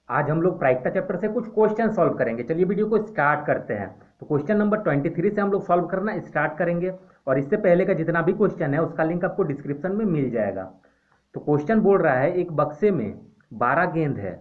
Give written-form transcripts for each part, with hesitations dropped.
आज हम लोग प्रायिकता चैप्टर से कुछ क्वेश्चन सॉल्व करेंगे। चलिए वीडियो को स्टार्ट करते हैं। तो क्वेश्चन नंबर 23 से हम लोग सॉल्व करना स्टार्ट करेंगे, और इससे पहले का जितना भी क्वेश्चन है उसका लिंक आपको डिस्क्रिप्शन में मिल जाएगा। तो क्वेश्चन बोल रहा है, एक बक्से में 12 गेंद है,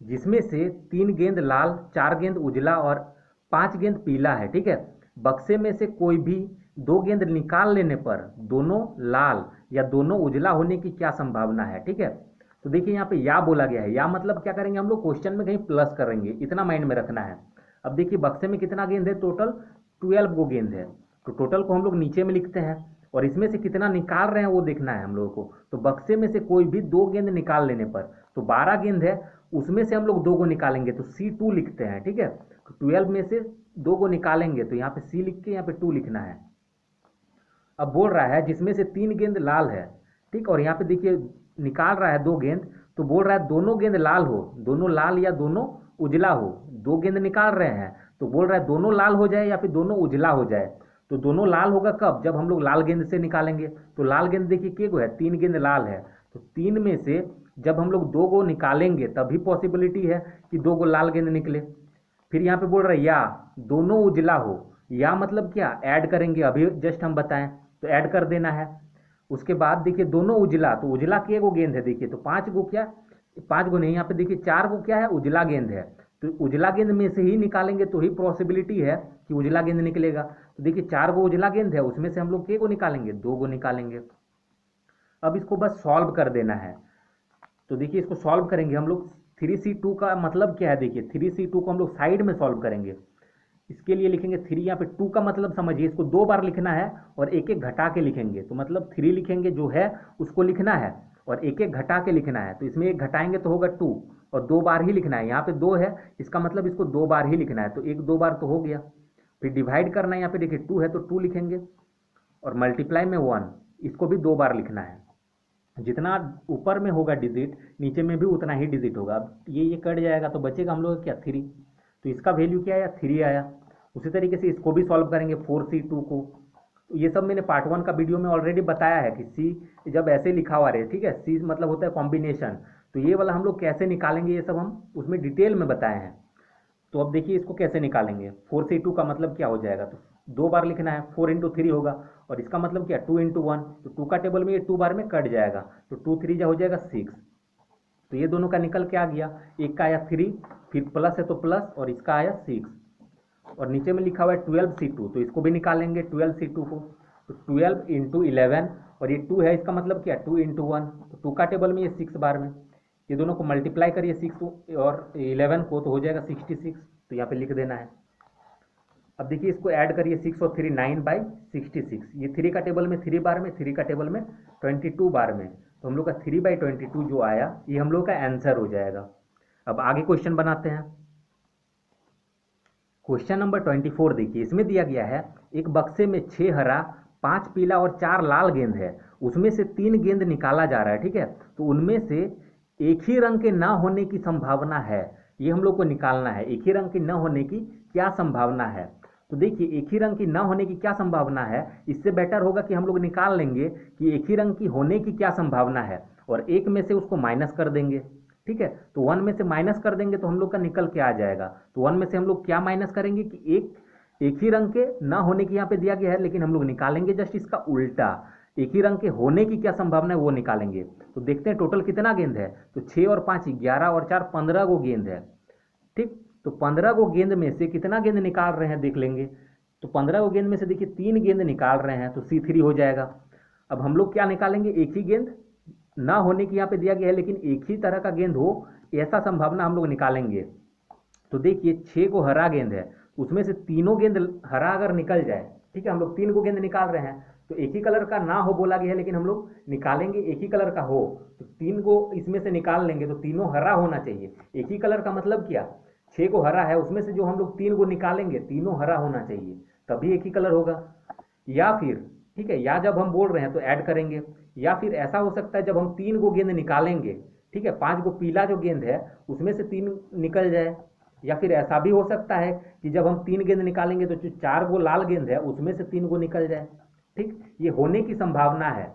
जिसमें से 3 गेंद लाल, 4 गेंद उजला और 5 गेंद पीला है। ठीक है, बक्से में से कोई भी 2 गेंद निकाल लेने पर दोनों लाल या दोनों उजला होने की क्या संभावना है। ठीक है, तो देखिए यहाँ पे या बोला गया है। या मतलब क्या करेंगे हम लोग, क्वेश्चन में कहीं प्लस करेंगे, इतना माइंड में रखना है। अब देखिए बक्से में कितना गेंद है, टोटल 12 गो गेंद है। तो टोटल को हम लोग नीचे में लिखते हैं, और इसमें से कितना निकाल रहे हैं वो देखना है हम लोगों को। तो बक्से में से कोई भी 2 गेंद निकाल लेने पर, तो 12 गेंद है, उसमें से हम लोग 2 को निकालेंगे तो C2 लिखते हैं। ठीक है, तो 12 में से 2 को निकालेंगे तो यहाँ पे C लिख के यहाँ पे 2 लिखना है। अब बोल रहा है जिसमें से 3 गेंद लाल है, ठीक, और यहाँ पे देखिए निकाल रहा है 2 गेंद, तो बोल रहा है दोनों गेंद लाल हो, दोनों लाल या दोनों उजला हो। 2 गेंद निकाल रहे हैं तो बोल रहा है दोनों लाल हो जाए या फिर दोनों उजला हो जाए। तो दोनों लाल होगा कब, जब हम लोग लाल गेंद से निकालेंगे। तो लाल गेंद देखिए के गो है, 3 गेंद लाल है, तो 3 में से जब हम लोग 2 को निकालेंगे तभी पॉसिबिलिटी है कि 2 को लाल गेंद निकले। फिर यहाँ पे बोल रहा है या दोनों उजला हो। या मतलब क्या, ऐड करेंगे, अभी जस्ट हम बताएं, तो ऐड कर देना है। उसके बाद देखिए दोनों उजला, तो उजला के गो गेंद है, देखिए तो 5 गो, क्या 5 गो नहीं, यहाँ पे देखिए 4 गो क्या है, उजला गेंद है। तो उजला गेंद में से ही निकालेंगे तो ही पॉसिबिलिटी है कि उजला गेंद निकलेगा। तो देखिए 4 गो उजला गेंद है, उसमें से हम लोग के गो निकालेंगे, 2 गो निकालेंगे। अब इसको बस सॉल्व कर देना है। तो देखिए इसको सॉल्व करेंगे हम लोग। 3C2 का मतलब क्या है, देखिए 3C2 को हम लोग साइड में सॉल्व करेंगे। इसके लिए लिखेंगे 3, यहाँ पे 2 का मतलब समझिए, इसको 2 बार लिखना है और एक एक घटा के लिखेंगे। तो मतलब 3 लिखेंगे जो है उसको लिखना है, और एक एक घटा के लिखना है। तो इसमें एक घटाएंगे तो होगा 2, और 2 बार ही लिखना है। यहाँ पे 2 है, इसका मतलब इसको 2 बार ही लिखना है, तो 1 2 बार तो हो गया। फिर डिवाइड करना है, यहाँ पे देखिए 2 है तो 2 लिखेंगे, और मल्टीप्लाई में 1, इसको भी 2 बार लिखना है। जितना ऊपर में होगा डिजिट, नीचे में भी उतना ही डिजिट होगा। अब ये कट जाएगा तो बचेगा हम लोग क्या, 3। तो इसका वैल्यू क्या आया, 3 आया। उसी तरीके से इसको भी सॉल्व करेंगे 4C2 को। तो ये सब मैंने पार्ट 1 का वीडियो में ऑलरेडी बताया है कि सी जब ऐसे लिखा हुआ रहे, ठीक है, सी मतलब होता है कॉम्बिनेशन, तो ये वाला हम लोग कैसे निकालेंगे ये सब हम उसमें डिटेल में बताए हैं। तो अब देखिए इसको कैसे निकालेंगे। 4C2 का मतलब क्या हो जाएगा, तो 2 बार लिखना है, 4 इंटू 3 होगा, और इसका मतलब क्या, 2 इंटू 1, तो 2 का टेबल में ये 2 बार में कट जाएगा, तो 2 3 जा हो जाएगा 6। तो ये दोनों का निकल के आ गया, एक का आया 3, फिर प्लस है तो प्लस, और इसका आया 6। और नीचे में लिखा हुआ है 12C2, तो इसको भी निकालेंगे 12C2 को। तो 12 इंटू 11, और ये 2 है, इसका मतलब क्या, 2 इंटू 1, तो 2 का टेबल में ये 6 बार में। ये दोनों को मल्टीप्लाई करिए 6 और 11 को, तो हो जाएगा 66। तो यहाँ पे लिख देना है। अब देखिए इसको ऐड करिए, 6 और 3 9/66। ये 3 का टेबल में 3 बार में, 3 का टेबल में 22 बार में, तो हम लोग का 3/22 जो आया ये हम लोग का आंसर हो जाएगा। अब आगे क्वेश्चन बनाते हैं। क्वेश्चन नंबर 24 देखिए, इसमें दिया गया है एक बक्से में 6 हरा, 5 पीला और 4 लाल गेंद है, उसमें से 3 गेंद निकाला जा रहा है। ठीक है, तो उनमें से एक ही रंग के ना होने की संभावना है, ये हम लोग को निकालना है। एक ही रंग के न होने की क्या संभावना है। तो देखिए एक ही रंग की ना होने की क्या संभावना है, इससे बेटर होगा कि हम लोग निकाल लेंगे कि एक ही रंग की होने की क्या संभावना है, और एक में से उसको माइनस कर देंगे। ठीक है, तो 1 में से माइनस कर देंगे तो हम लोग का निकल के आ जाएगा। तो 1 में से हम लोग क्या माइनस करेंगे कि एक ही रंग के ना होने की यहाँ पे दिया गया है, लेकिन हम लोग निकालेंगे जस्ट इसका उल्टा, एक ही रंग के होने की क्या संभावना है वो निकालेंगे। तो देखते हैं टोटल कितना गेंद है, तो 6 और 5 11 और 4 15 गो गेंद है। ठीक, तो 15 गो गेंद में से कितना गेंद निकाल रहे हैं देख लेंगे। तो 15 गो गेंद में से देखिए 3 गेंद निकाल रहे हैं, तो C3 हो जाएगा। अब हम लोग क्या निकालेंगे, एक ही गेंद ना होने की यहाँ पे दिया गया है, लेकिन एक ही तरह का गेंद हो ऐसा संभावना हम लोग निकालेंगे। तो देखिए 6 को हरा गेंद है, उसमें से तीनों गेंद हरा अगर निकल जाए, ठीक है, हम लोग 3 को गेंद निकाल रहे हैं, तो एक ही कलर का ना हो बोला गया है, लेकिन हम लोग निकालेंगे एक ही कलर का हो, तो 3 को इसमें से निकाल लेंगे, तो तीनों हरा होना चाहिए। एक ही कलर का मतलब क्या, 6 को हरा है, उसमें से जो हम लोग 3 को निकालेंगे तीनों हरा होना चाहिए, तभी एक ही कलर होगा। या फिर, ठीक है, या जब हम बोल रहे हैं तो ऐड करेंगे, या फिर ऐसा हो सकता है जब हम 3 गो गेंद निकालेंगे, ठीक है, 5 गो पीला जो गेंद है उसमें से 3 निकल जाए। या फिर ऐसा भी हो सकता है कि जब हम 3 गेंद निकालेंगे तो जो 4 गो लाल गेंद है उसमें से 3 गो निकल जाए। ठीक, ये होने की संभावना है,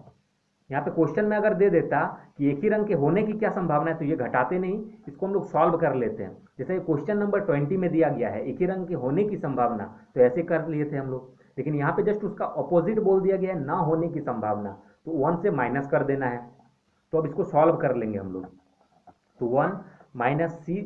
यहाँ पे क्वेश्चन में अगर दे देता कि एक ही रंग के होने की क्या संभावना है, तो ये घटाते नहीं, इसको हम लोग सॉल्व कर लेते हैं। जैसे क्वेश्चन नंबर 20 में दिया गया है एक ही रंग के होने की संभावना, तो ऐसे कर लिए थे हम लोग। लेकिन यहाँ पे जस्ट उसका ऑपोजिट बोल दिया गया है, ना होने की संभावना, तो 1 से माइनस कर देना है। तो अब इसको सॉल्व कर लेंगे हम लोग। तो 1 माइनस सी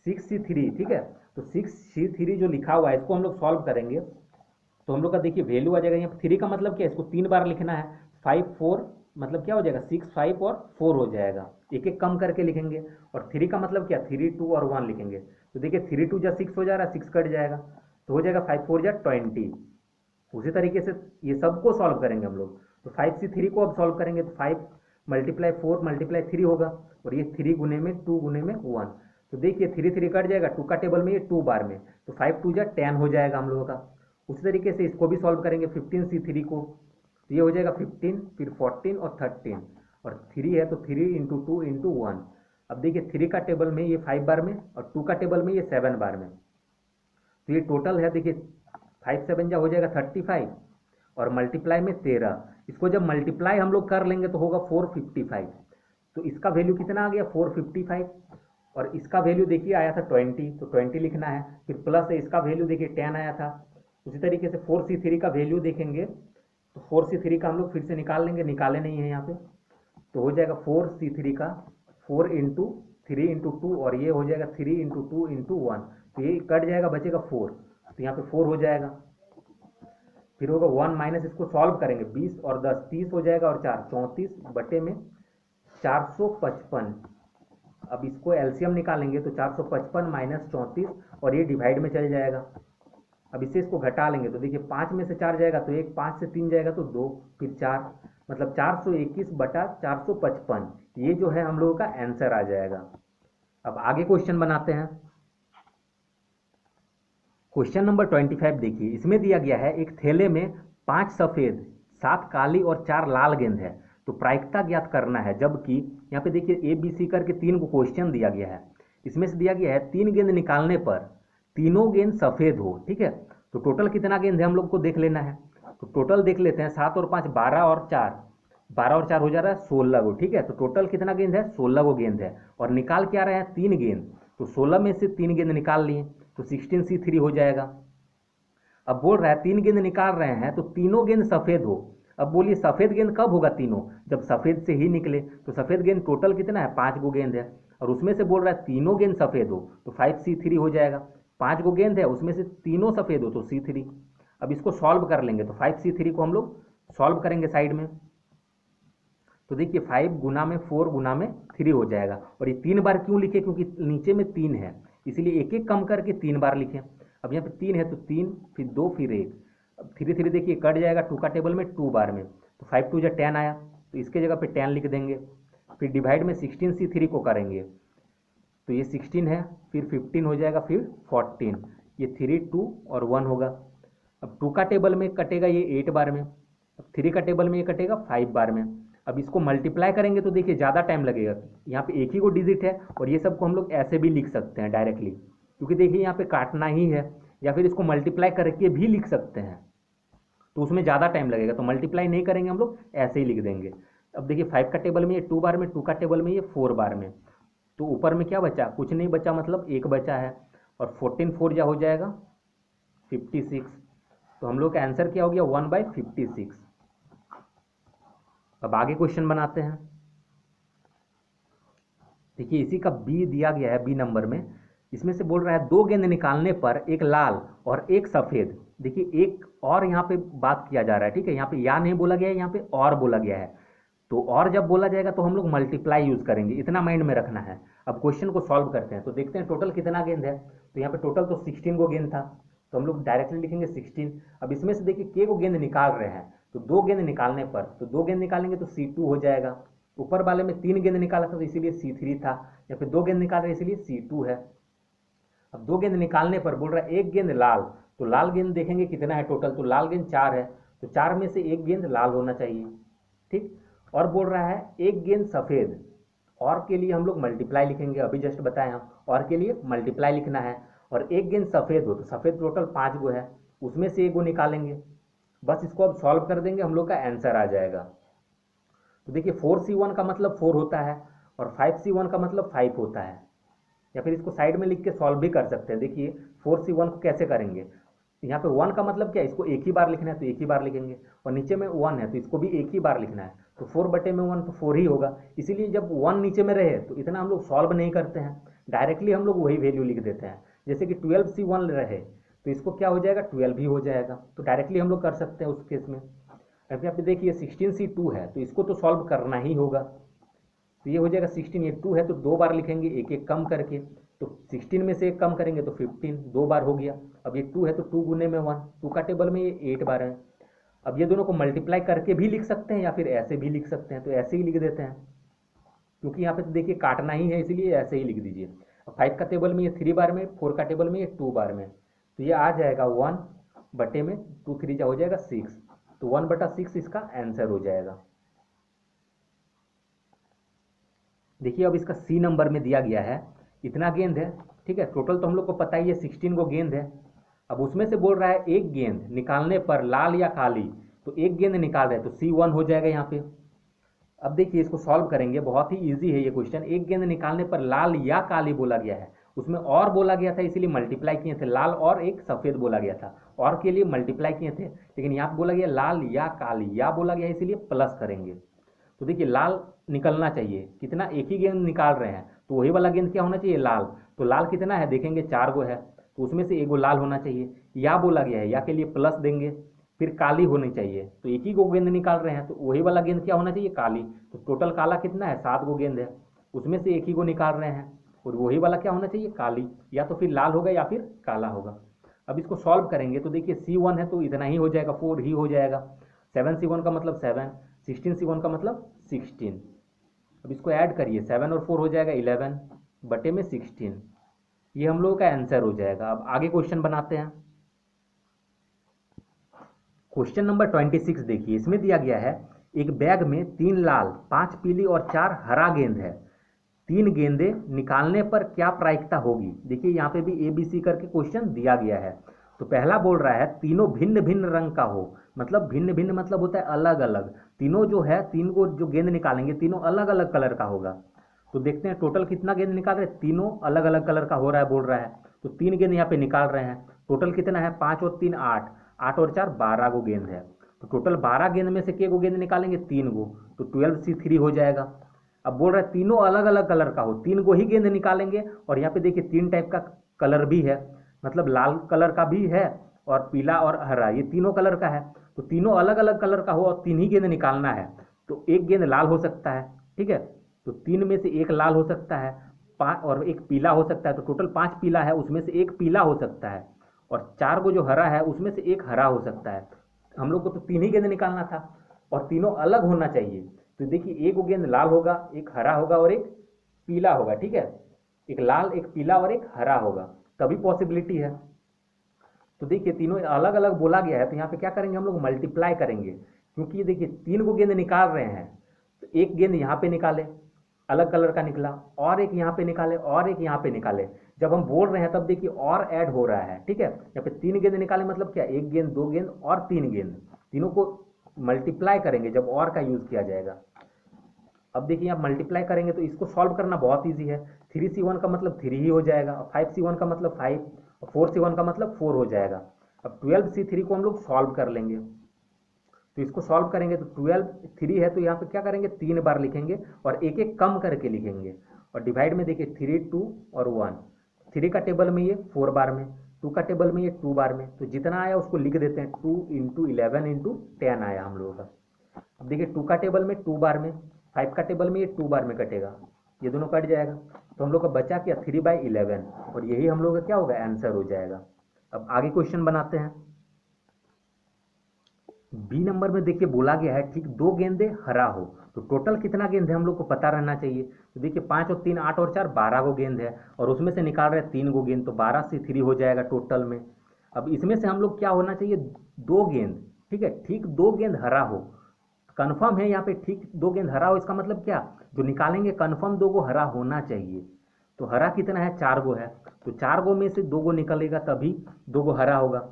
6C3, ठीक है। तो 6C3 जो लिखा हुआ है इसको हम लोग सॉल्व करेंगे, तो हम लोग का देखिए वैल्यू आ जाएगा। यहाँ पर 3 का मतलब क्या है, इसको 3 बार लिखना है। 5 4 मतलब क्या हो जाएगा, 6 5 और 4 हो जाएगा। एक एक कम करके लिखेंगे। और 3 का मतलब क्या, 3 2 और 1 लिखेंगे। तो देखिए 3 2 जा 6 हो जा रहा है, 6 कट जाएगा, तो हो जाएगा 5 4 जा 20। उसी तरीके से ये सबको सॉल्व करेंगे हम लोग। तो 5C3 को अब सॉल्व करेंगे, तो 5 मल्टीप्लाई 4 मल्टीप्लाई 3 होगा, और ये 3 गुने में 2 गुने में 1। तो देखिए 3 3 कट जाएगा, 2 का टेबल में ये 2 बार में, तो 5 2 जा 10 हो जाएगा हम लोगों का। उसी तरीके से इसको भी सॉल्व करेंगे 15C3 को, तो ये हो जाएगा 15, फिर 14 और 13, और 3 है तो 3 इंटू 2 इंटू 1। अब देखिए 3 का टेबल में ये 5 बार में, और 2 का टेबल में ये 7 बार में, तो ये टोटल है देखिए 5 7 जा हो जाएगा 35, और मल्टीप्लाई में 13। इसको जब मल्टीप्लाई हम लोग कर लेंगे तो होगा 455। तो इसका वैल्यू कितना आ गया, 455। और इसका वैल्यू देखिए आया था 20, तो 20 लिखना है। फिर प्लस है, इसका वैल्यू देखिए 10 आया था। उसी तरीके से 4C3 का वैल्यू देखेंगे, तो 4C3 का हम लोग फिर से निकाल लेंगे, निकाले नहीं है यहाँ पे, तो हो जाएगा 4C3 का 4 इंटू 3 इंटू 2, और ये हो जाएगा 3 इंटू 2 इंटू 1, तो ये कट जाएगा, बचेगा 4, तो यहाँ पे 4 हो जाएगा। फिर होगा 1 माइनस, इसको सॉल्व करेंगे, 20 और 10 30 हो जाएगा, और 4 34 बटे में 455। अब इसको एलसीएम निकालेंगे, तो 455 माइनस 34, और ये डिवाइड में चल जाएगा। अब इससे इसको घटा लेंगे, तो देखिए 5 में से 4 जाएगा तो 1, 5 से 3 जाएगा तो 2, फिर 4, मतलब 421 बटा 455, ये जो है हम लोगों का आंसर आ जाएगा। अब आगे क्वेश्चन बनाते हैं। क्वेश्चन नंबर 25 देखिए, इसमें दिया गया है एक थैले में 5 सफेद 7 काली और 4 लाल गेंद है, तो प्रायिकता ज्ञात करना है। जबकि यहाँ पे देखिए ABC करके 3 को क्वेश्चन दिया गया है, इसमें से दिया गया है 3 गेंद निकालने पर तीनों गेंद सफेद हो, ठीक है। तो टोटल कितना गेंद है हम लोग को देख लेना है। तो टोटल देख लेते हैं, 7 और 5 12 और 4, 12 और 4 हो जा रहा है 16 गो, ठीक है। तो टोटल कितना गेंद है, 16 गो गेंद है, और निकाल क्या रहे हैं, 3 गेंद। तो 16 में से 3 गेंद निकाल लिए, तो 16C3 हो जाएगा। अब बोल रहा है 3 गेंद निकाल रहे हैं तो तीनों गेंद सफेद हो। अब बोलिए सफेद गेंद कब होगा, तीनों जब सफेद से ही निकले। तो सफेद गेंद टोटल कितना है, 5 गो गेंद है, और उसमें से बोल रहा है तीनों गेंद सफेद हो, तो 5C3 हो जाएगा। 5 गो गेंद है, उसमें से तीनों सफेद हो, तो C3। अब इसको सॉल्व कर लेंगे, तो 5C3 को हम लोग सॉल्व करेंगे साइड में। तो देखिए 5 गुना में 4 गुना में 3 हो जाएगा। और ये 3 बार क्यों लिखे, क्योंकि नीचे में 3 है, इसीलिए एक एक कम करके 3 बार लिखे। अब यहाँ पे 3 है तो 3, फिर 2, फिर 1। अब 3 3 देखिए कट जाएगा, 2 का टेबल में 2 बार में, तो 5 2 जा 10 आया, तो इसके जगह पे 10 लिख देंगे। फिर डिवाइड में 16C3 को करेंगे, तो ये 16 है, फिर 15 हो जाएगा, फिर 14, ये 3 2 और 1 होगा। अब 2 का टेबल में कटेगा ये 8 बार में, अब 3 का टेबल में ये कटेगा 5 बार में। अब इसको मल्टीप्लाई करेंगे तो देखिए ज़्यादा टाइम लगेगा, यहाँ पे एक ही को डिजिट है, और ये सबको हम लोग ऐसे भी लिख सकते हैं डायरेक्टली, क्योंकि देखिए यहाँ पे काटना ही है, या फिर इसको मल्टीप्लाई करके भी लिख सकते हैं, तो उसमें ज़्यादा टाइम लगेगा, तो मल्टीप्लाई नहीं करेंगे हम लोग, ऐसे ही लिख देंगे। अब देखिए 5 का टेबल में ये 2 बार में, 2 का टेबल में ये 4 बार में, तो ऊपर में क्या बचा, कुछ नहीं बचा, मतलब 1 बचा है, और 14 4 जा हो जाएगा 56। तो हम लोग का आंसर क्या हो गया, 1/56। अब आगे क्वेश्चन बनाते हैं। देखिए इसी का बी दिया गया है, बी नंबर में, इसमें से बोल रहा है 2 गेंद निकालने पर एक लाल और एक सफेद। देखिए एक और यहाँ पे बात किया जा रहा है, ठीक है, यहाँ पे या नहीं बोला गया है, यहाँ पे और बोला गया है। तो और जब बोला जाएगा तो हम लोग मल्टीप्लाई यूज करेंगे, इतना माइंड में रखना है। अब क्वेश्चन को सॉल्व करते हैं, तो देखते हैं टोटल कितना गेंद है। तो यहाँ पे टोटल तो 16 गो गेंद था, तो हम लोग डायरेक्टली लिखेंगे 16। अब इसमें से देखिए के गो गेंद निकाल रहे हैं, तो 2 गेंद निकालने पर, तो 2 गेंद निकालेंगे तो C2 हो जाएगा। ऊपर वाले में 3 गेंद निकाला था तो इसीलिए C3 था, या फिर 2 गेंद निकाल रहे इसलिए C2 है। अब 2 गेंद निकालने पर बोल रहा है 1 गेंद लाल, तो लाल गेंद देखेंगे कितना है टोटल, तो लाल गेंद 4 है, तो 4 में से 1 गेंद लाल होना चाहिए, ठीक। और बोल रहा है 1 गेंद सफेद, और के लिए हम लोग मल्टीप्लाई लिखेंगे, अभी जस्ट बताए हम, और के लिए मल्टीप्लाई लिखना है। और 1 गेंद सफेद हो, तो सफेद टोटल 5 गो है, उसमें से 1 गो निकालेंगे, बस इसको अब सॉल्व कर देंगे, हम लोग का आंसर आ जाएगा। तो देखिए 4C1 का मतलब 4 होता है और 5C1 का मतलब 5 होता है। या फिर इसको साइड में लिख के सॉल्व भी कर सकते हैं। देखिए 4C1 को कैसे करेंगे, यहाँ पे 1 का मतलब क्या है, इसको एक ही बार लिखना है तो एक ही बार लिखेंगे, और नीचे में 1 है तो इसको भी एक ही बार लिखना है, तो 4/1 तो 4 ही होगा। इसीलिए जब 1 नीचे में रहे तो इतना हम लोग सॉल्व नहीं करते हैं, डायरेक्टली हम लोग वही वैल्यू लिख देते हैं। जैसे कि 12C1 रहे तो इसको क्या हो जाएगा, 12 ही हो जाएगा, तो डायरेक्टली हम लोग कर सकते हैं उस केस में। अब यहाँ पे देखिए 16C2 है तो इसको तो सॉल्व करना ही होगा, तो ये हो जाएगा 16, ये 2 है तो 2 बार लिखेंगे एक एक कम करके, तो 16 में से एक कम करेंगे तो 15, 2 बार हो गया। अब ये 2 है तो 2 गुने में 1, 2 का टेबल में ये 8 बार है। अब ये दोनों को मल्टीप्लाई करके भी लिख सकते हैं या फिर ऐसे भी लिख सकते हैं, तो ऐसे ही लिख देते हैं, क्योंकि यहाँ पे तो देखिए काटना ही है इसलिए ऐसे ही लिख दीजिए। अब 5 का टेबल में ये 3 बार में, 4 का टेबल में ये 2 बार में, तो ये आ जाएगा 1 में 2 3 हो जाएगा 6, तो 1/6 इसका आंसर हो जाएगा। देखिए अब इसका सी नंबर में दिया गया है इतना गेंद है, ठीक है, टोटल तो हम लोग को पता ही है 16 को गेंद है। अब उसमें से बोल रहा है एक गेंद निकालने पर लाल या काली, तो एक गेंद निकाल रहे हैं तो C1 हो जाएगा यहाँ पे। अब देखिए इसको सॉल्व करेंगे, बहुत ही इजी है ये क्वेश्चन। एक गेंद निकालने पर लाल या काली बोला गया है, उसमें और बोला गया था इसीलिए मल्टीप्लाई किए थे, लाल और एक सफेद बोला गया था, और के लिए मल्टीप्लाई किए थे, लेकिन यहाँ पे बोला गया लाल या काली, या बोला गया इसीलिए प्लस करेंगे। तो देखिए लाल निकलना चाहिए, कितना, एक ही गेंद निकाल रहे हैं तो वही वाला गेंद क्या होना चाहिए, लाल। तो लाल कितना है देखेंगे 4 गो है, तो उसमें से 1 गो लाल होना चाहिए। या बोला गया है, या के लिए प्लस देंगे, फिर काली होनी चाहिए, तो एक ही गो गेंद निकाल रहे हैं तो वही वाला गेंद क्या होना चाहिए, काली। तो टोटल काला कितना है, 7 गो गेंद है, उसमें से एक ही गो निकाल रहे हैं, और वही वाला क्या होना चाहिए, काली। या तो फिर लाल होगा या फिर काला होगा। अब इसको सॉल्व करेंगे तो देखिए C1 है तो इतना ही हो जाएगा, 4 ही हो जाएगा। 7C1 का मतलब 7, 16C1 का मतलब 16। अब इसको ऐड करिए, 7 और 4 हो जाएगा 11/16, ये हम लोगों का आंसर हो जाएगा। अब आगे क्वेश्चन बनाते हैं। क्वेश्चन नंबर 26 देखिए, इसमें दिया गया है एक बैग में 3 लाल, 5 पीली और 4 हरा गेंद है, 3 गेंदें निकालने पर क्या प्रायिकता होगी। देखिए यहाँ पे भी ABC करके क्वेश्चन दिया गया है। तो पहला बोल रहा है तीनों भिन्न भिन्न रंग का हो, मतलब भिन्न भिन्न मतलब होता है अलग अलग, तीनों जो है 3 को जो गेंद निकालेंगे तीनों अलग अलग कलर का होगा। तो देखते हैं टोटल कितना गेंद निकाल रहे हैं, तीनों अलग अलग कलर का हो रहा है बोल रहा है, तो 3 गेंद यहाँ पे निकाल रहे हैं। टोटल कितना है, 5 और 3 8, 8 और 4 12 गो गेंद है, तो टोटल 12 गेंद में से के गो गेंद निकालेंगे, 3 गो, तो 12C3 हो जाएगा। अब बोल रहा है तीनों अलग अलग कलर का हो, 3 गो ही गेंद निकालेंगे, और यहाँ पे देखिए 3 टाइप का कलर भी है, मतलब लाल कलर का भी है और पीला और हरा, ये तीनों कलर का है। तो तीनों अलग अलग कलर का हो और 3 ही गेंद निकालना है, तो एक गेंद लाल हो सकता है, ठीक है, तो 3 में से एक लाल हो सकता है, 5 और एक पीला हो सकता है, तो टोटल 5 पीला है, उसमें से एक पीला हो सकता है, और 4 को जो हरा है उसमें से एक हरा हो सकता है। हम लोग को तो 3 ही गेंद निकालना था और तीनों अलग होना चाहिए, तो देखिए एक गेंद लाल होगा, एक हरा होगा और एक पीला होगा, ठीक है, एक लाल एक पीला और एक हरा होगा, तभी पॉसिबिलिटी है। तो देखिए तीनों अलग अलग बोला गया है, तो यहाँ पे क्या करेंगे हम लोग, मल्टीप्लाई करेंगे, क्योंकि ये देखिए 3 को गेंद निकाल रहे हैं, तो एक गेंद यहाँ पे निकाले अलग कलर का निकला, और एक यहाँ पे निकाले और एक यहाँ पे निकाले, जब हम बोल रहे हैं तब देखिए और ऐड हो रहा है, ठीक है। यहाँ पे 3 गेंद निकाले मतलब क्या, एक गेंद, 2 गेंद और 3 गेंद, तीनों को मल्टीप्लाई करेंगे जब और का यूज किया जाएगा। अब देखिए आप मल्टीप्लाई करेंगे तो इसको सॉल्व करना बहुत ईजी है। 3C1 का मतलब 3 ही हो जाएगा, 5C1 का मतलब 5, और 4C1 का मतलब 4 हो जाएगा। अब 12C3 को हम लोग सॉल्व कर लेंगे, तो इसको सॉल्व करेंगे तो 12 3 है तो यहाँ पे क्या करेंगे, 3 बार लिखेंगे और एक एक कम करके लिखेंगे, और डिवाइड में देखिए 3 2 और 1, 3 का टेबल में ये 4 बार में, 2 का टेबल में ये 2 बार में, तो जितना आया उसको लिख देते हैं, 2 × 11 × 10 आया हम लोगों का। अब देखिए 2 का टेबल में 2 बार में, 5 का टेबल में ये 2 बार में कटेगा, ये दोनों कट जाएगा, तो हम लोग का बचा क्या, 3/11, और यही हम लोग का क्या होगा, आंसर हो जाएगा। अब आगे क्वेश्चन बनाते हैं। बी नंबर में देखिए बोला गया है ठीक 2 गेंदे हरा हो, तो टोटल कितना गेंद है हम लोग को पता रहना चाहिए। तो देखिए 5 और 3 8 और 4 12 गो गेंद है, और उसमें से निकाल रहे 3 गो गेंद, तो 12C3 हो जाएगा टोटल में। अब इसमें से हम लोग क्या होना चाहिए, 2 गेंद, ठीक है, ठीक 2 गेंद हरा हो, कन्फर्म है यहाँ पे ठीक 2 गेंद हरा हो, इसका मतलब क्या, जो निकालेंगे कन्फर्म 2 गो हरा होना चाहिए। तो हरा कितना है, 4 गो है, तो 4 गो में से 2 गो निकलेगा तभी 2 गो हरा होगा,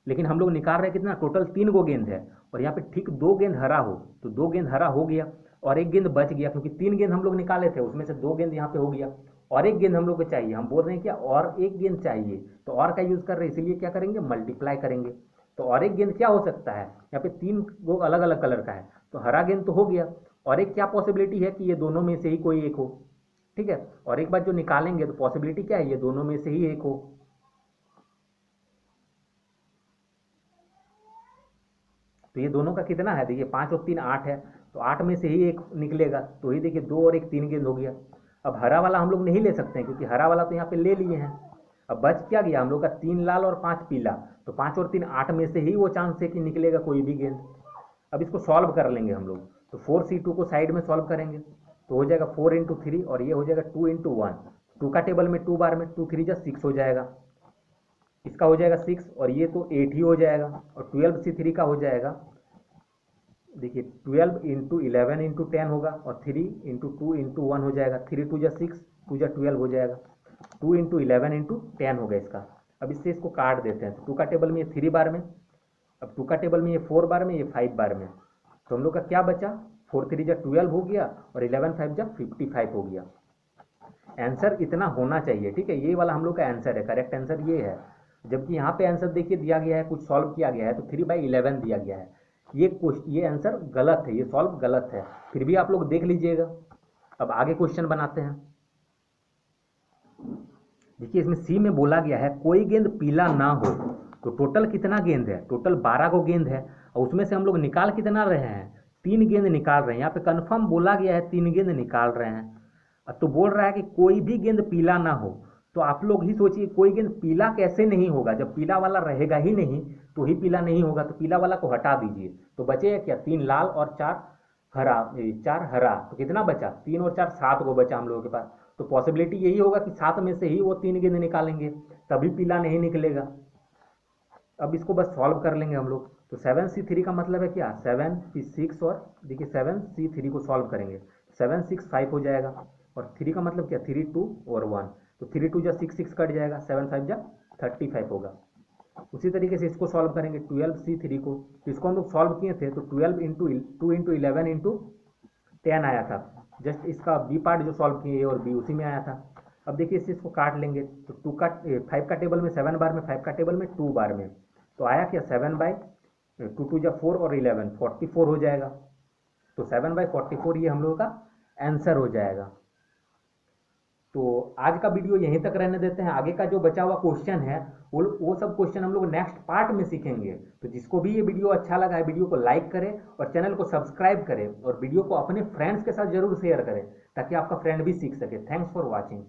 लेकिन हम लोग निकाल रहे हैं कितना, टोटल 3 गो गेंद है, और यहाँ पे ठीक 2 गेंद हरा हो, तो 2 गेंद हरा हो गया, और एक गेंद बच गया, क्योंकि 3 गेंद हम लोग निकाले थे, उसमें से 2 गेंद यहाँ पे हो गया, और एक गेंद हम लोग को चाहिए, हम बोल रहे हैं क्या और एक गेंद चाहिए, तो और का यूज कर रहे हैं, इसीलिए क्या करेंगे, मल्टीप्लाई करेंगे। तो और एक गेंद क्या हो सकता है, यहाँ पे 3 गो अलग अलग कलर का है, तो हरा गेंद तो हो गया, और एक क्या पॉसिबिलिटी है कि ये दोनों में से ही कोई एक हो, ठीक है। और एक बार जो निकालेंगे तो पॉसिबिलिटी क्या है, ये दोनों में से ही एक हो। तो ये दोनों का कितना है, देखिए 5 और 3 8 है, तो 8 में से ही एक निकलेगा, तो ये देखिए 2 और 1 3 गेंद हो गया। अब हरा वाला हम लोग नहीं ले सकते हैं, क्योंकि हरा वाला तो यहाँ पे ले लिए हैं। अब बच क्या गया हम लोग का, 3 लाल और 5 पीला, तो 5 और 3 8 में से ही वो चांस है कि निकलेगा कोई भी गेंद। अब इसको सॉल्व कर लेंगे हम लोग, तो 4C2 को साइड में सॉल्व करेंगे, तो हो जाएगा 4 इंटू 3, और ये हो जाएगा 2 इंटू 1, 2 का टेबल में 2 बार में 2 3 जा 6 हो जाएगा, इसका हो जाएगा 6, और ये तो 8 ही हो जाएगा, और 12C3 का हो जाएगा, देखिए 12 इंटू 11 इंटू 10 होगा, और 3 इंटू 2 इंटू 1 हो जाएगा, 3 2 जा 6, 2 जा 12 हो जाएगा, 2 इंटू 11 इंटू 10 होगा इसका। अब इससे इसको काट देते हैं, तो 2 का टेबल में ये 3 बार में, अब 2 का टेबल में ये 4 बार में, ये 5 बार में, तो हम लोग का क्या बचा, 4 3 जा 12 हो गया, और 11 5 जा 55 हो गया। आंसर इतना होना चाहिए, ठीक है, ये वाला हम लोग का आंसर है, करेक्ट आंसर ये है। जबकि यहाँ पे आंसर देखिए दिया गया है, कुछ सॉल्व किया गया है, तो 3/11 दिया गया है, ये आंसर गलत है, ये सॉल्व गलत है, फिर भी आप लोग देख लीजिएगा। अब आगे क्वेश्चन बनाते हैं। देखिए इसमें सी में बोला गया है कोई गेंद पीला ना हो, तो टोटल कितना गेंद है, टोटल 12 को गेंद है, और उसमें से हम लोग निकाल कितना रहे हैं, 3 गेंद निकाल रहे हैं, यहाँ पे कंफर्म बोला गया है 3 गेंद निकाल रहे हैं। तो बोल रहा है कि कोई भी गेंद पीला ना हो, तो आप लोग ही सोचिए कोई गेंद पीला कैसे नहीं होगा, जब पीला वाला रहेगा ही नहीं तो ही पीला नहीं होगा, तो पीला वाला को हटा दीजिए, तो बचेगा क्या, 3 लाल और 4 हरा, 4 हरा, तो कितना बचा, 3 और 4 7 को बचा हम लोगों के पास। तो पॉसिबिलिटी यही होगा कि 7 में से ही वो 3 गेंद निकालेंगे, तभी पीला नहीं निकलेगा। अब इसको बस सॉल्व कर लेंगे हम लोग, तो 7C3 का मतलब है क्या, 7 6, और देखिए 7C3 को सॉल्व करेंगे, 7 6 5 हो जाएगा, और 3 का मतलब क्या, 3 2 और 1, तो 3 2 जा 6 6 कट जाएगा, 7 5 जा 35 होगा। उसी तरीके से इसको सॉल्व करेंगे 12C3 को, तो इसको हम लोग सॉल्व किए थे, तो 12 इंटू 2 इंटू 11 इंटू 10 आया था, जस्ट इसका बी पार्ट जो सॉल्व किए, ए और बी उसी में आया था। अब देखिए इसको काट लेंगे, तो 5 का टेबल में 7 बार में, 5 का टेबल में 2 बार में, तो आया क्या, 7/2 2 जा 4 और 11 44 हो जाएगा, तो 7/44 ये हम लोगों का आंसर हो जाएगा। तो आज का वीडियो यहीं तक रहने देते हैं, आगे का जो बचा हुआ क्वेश्चन है वो सब क्वेश्चन हम लोग नेक्स्ट पार्ट में सीखेंगे। तो जिसको भी ये वीडियो अच्छा लगा है, वीडियो को लाइक करें और चैनल को सब्सक्राइब करें, और वीडियो को अपने फ्रेंड्स के साथ जरूर शेयर करें, ताकि आपका फ्रेंड भी सीख सके। Thanks for watching.